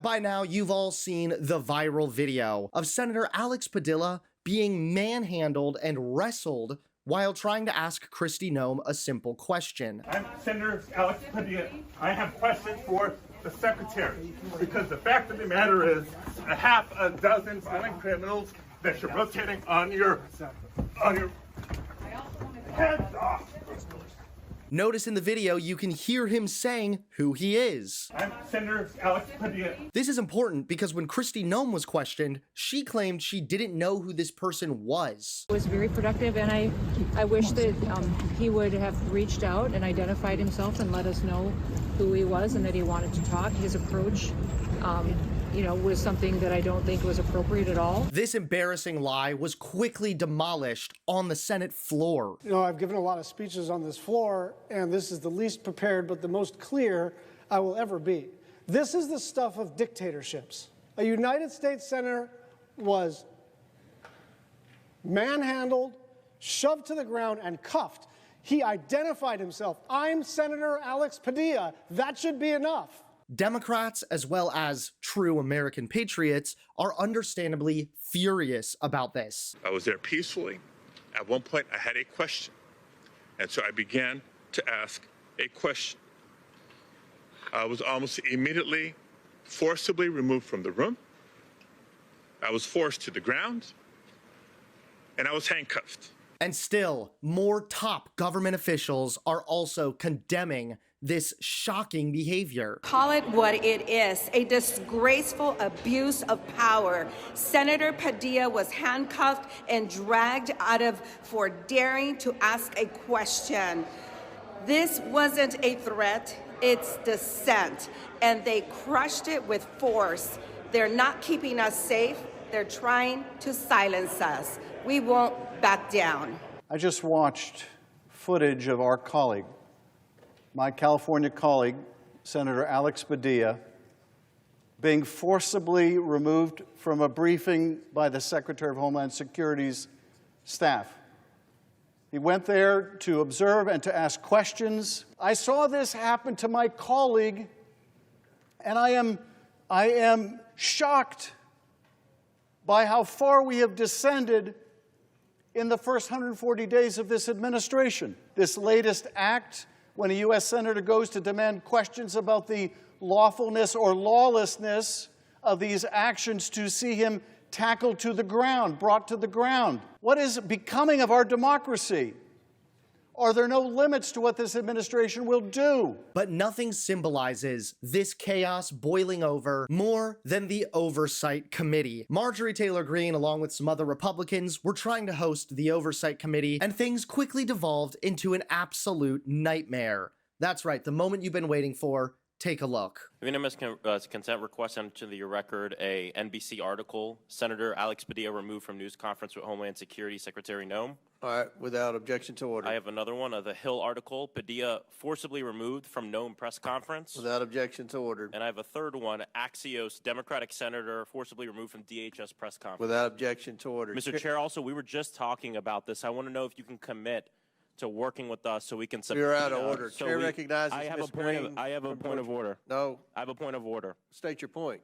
By now, you've all seen the viral video of Senator Alex Padilla being manhandled and wrestled while trying to ask Kristi Noem a simple question. I'm Senator Alex Padilla. I have questions for the Secretary, because the fact of the matter is a half a dozen violent criminals that you're rotating on your heads off. Notice in the video, you can hear him saying who he is. I'm Senator Alex Padilla. This is important because when Kristi Noem was questioned, she claimed she didn't know who this person was. It was very productive, and I wish that he would have reached out and identified himself and let us know who he was and that he wanted to talk. His approach, was something that I don't think was appropriate at all. This embarrassing lie was quickly demolished on the Senate floor. I've given a lot of speeches on this floor, and this is the least prepared but the most clear I will ever be. This is the stuff of dictatorships. A United States senator was manhandled, shoved to the ground, and cuffed. He identified himself. I'm Senator Alex Padilla. That should be enough. Democrats, as well as true American patriots, are understandably furious about this. I was there peacefully. At one point, I had a question, and so I began to ask a question. I was almost immediately forcibly removed from the room. I was forced to the ground, and I was handcuffed. And still, more top government officials are also condemning this shocking behavior. Call it what it is, a disgraceful abuse of power. Senator Padilla was handcuffed and dragged for daring to ask a question. This wasn't a threat, it's dissent, and they crushed it with force. They're not keeping us safe, they're trying to silence us. We won't back down. I just watched footage of our colleague, my California colleague, Senator Alex Padilla, being forcibly removed from a briefing by the Secretary of Homeland Security's staff. He went there to observe and to ask questions. I saw this happen to my colleague, and I am shocked by how far we have descended in the first 140 days of this administration. This latest act, when a U.S. Senator goes to demand questions about the lawfulness or lawlessness of these actions, to see him tackled to the ground, brought to the ground. What is becoming of our democracy? Are there no limits to what this administration will do? But nothing symbolizes this chaos boiling over more than the Oversight Committee. Marjorie Taylor Greene, along with some other Republicans, were trying to host the Oversight Committee, and things quickly devolved into an absolute nightmare. That's right, the moment you've been waiting for. Take a look. Unanimous consent request into the record a NBC article, Senator Alex Padilla removed from news conference with Homeland Security Secretary Noem. All right, without objection to order. I have another one, the Hill article, Padilla forcibly removed from Noem press conference. Without objection to order. And I have a third one, Axios, Democratic Senator forcibly removed from DHS press conference. Without objection to order. Mr. Chair, also, we were just talking about this. I want to know if you can commit to working with us so we can subpoena. You're out of order. Chair recognizes I have Ms. a point Green of, I have a point of order. No. I have a point of order. State your point.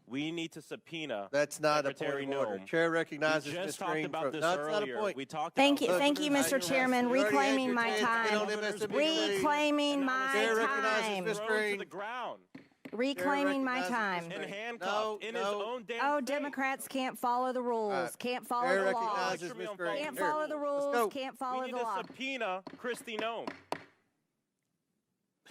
We need to subpoena. That's not Secretary a point of order. Noem. Chair recognizes We Ms. just talked Green. about this That's earlier. not a point. We talked Thank about you, Mr. Chairman. Reclaiming my time. Reclaiming my time. To the ground. Reclaiming my time. And handcuffed in his own damn Oh, state. Democrats can't follow the rules. Can't follow the law. recognizes Ms. Green. Can't follow the rules. Can't follow We the need law. to subpoena Kristi Noem.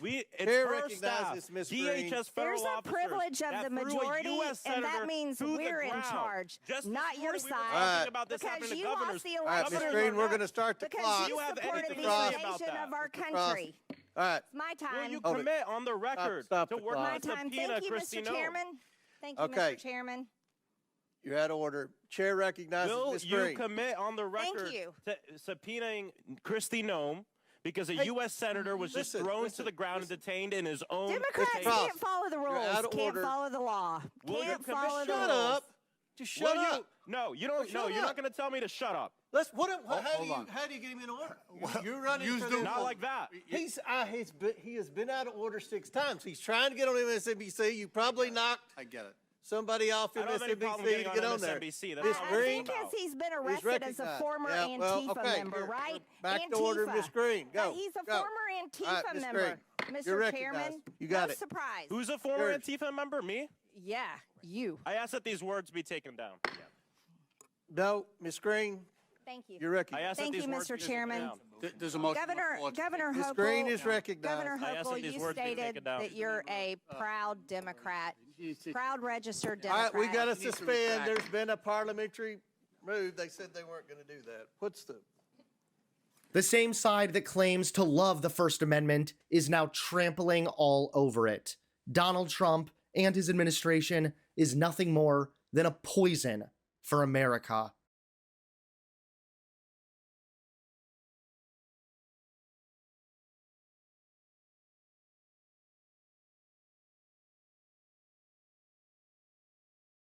It's Chair her staff, recognizes Ms. Green. DHS federal There's a officers privilege of that the threw a majority, US and that senator means to the we're in ground. charge, Just this not your morning we were side. talking about this Because happening to you governors. lost the All right, Ms. election. Green, we're going to start the Because clock. you have supported anything the to say about invasion that? of our country. All right. It's my Will time. you Hold it. commit on the record Stop to the work clock. My on time. subpoena Thank you, Kristi Mr. Noem? Chairman. Thank you, Okay. Mr. Chairman. You're out of order. Chair recognizes Will Ms. you Green. commit on the record you. to subpoenaing Kristi Noem because a U.S. senator was just thrown to the ground and detained in his own Democrats state? can't follow the rules. out of Can't order. follow the law. Will you Can't commit- follow the Shut rules. up. Just shut up. No, you don't. No, you're not going to tell me to shut up. Let's, hold on. how do you get him in order? You're running for this. Not like that. He has been out of order 6 times. He's trying to get on MSNBC. You probably knocked I get it. somebody off I don't have any problem MSNBC getting to on get on there. MSNBC. That's Miss not I Green think he's been is arrested as a recognized. former Yeah, well, Antifa okay, member, here. right? Back Antifa. to order, Miss Green. Go. He's a go. former All Antifa right, Miss member. Green, you're Mr. recognized. Chairman, You got no it. surprise. Who's a former Yours. Antifa member? Me? Yeah, you. I asked that these words be taken down. No, Miss Green, Thank you. you're I recognized. asked Thank that these you, words Mr. be taken Chairman. down. There's a motion. on the floor. Governor Miss Hochul, Green is recognized. Governor I asked that Hochul, these you words be stated taken down. that you're a proud Democrat, proud registered All right, Democrat. we got to You need to suspend. retract. There's been a parliamentary move. They said they weren't going to do that. The same side that claims to love the First Amendment is now trampling all over it. Donald Trump and his administration is nothing more than a poison for America.